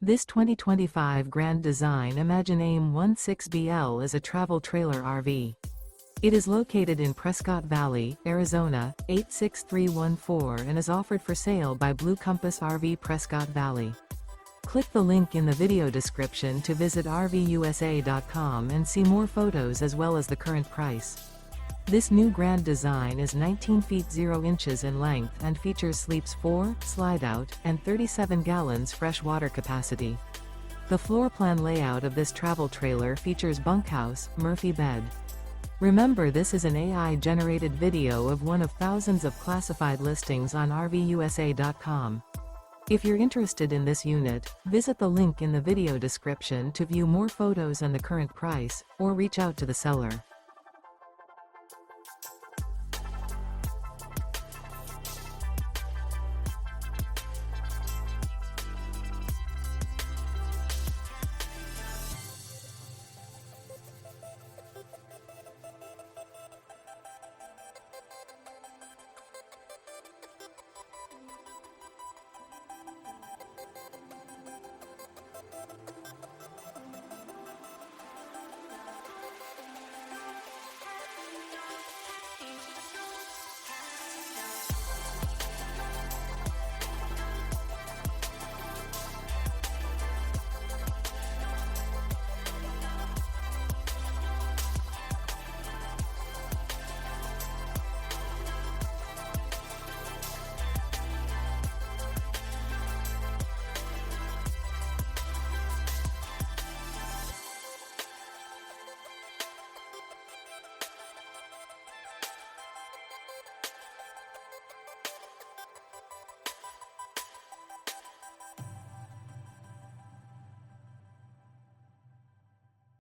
This 2025 Grand Design Imagine AIM-16BL is a travel trailer RV. It is located in Prescott Valley, Arizona, 86314 and is offered for sale by Blue Compass RV Prescott Valley. Click the link in the video description to visit RVUSA.com and see more photos as well as the current price. This new Grand Design is 19 feet 0 inches in length and features sleeps 4, Slideout, and 37 gallons fresh water capacity. The floor plan layout of this travel trailer features bunkhouse, Murphy bed. Remember, this is an AI-generated video of one of thousands of classified listings on RVUSA.com. If you're interested in this unit, visit the link in the video description to view more photos and the current price, or reach out to the seller.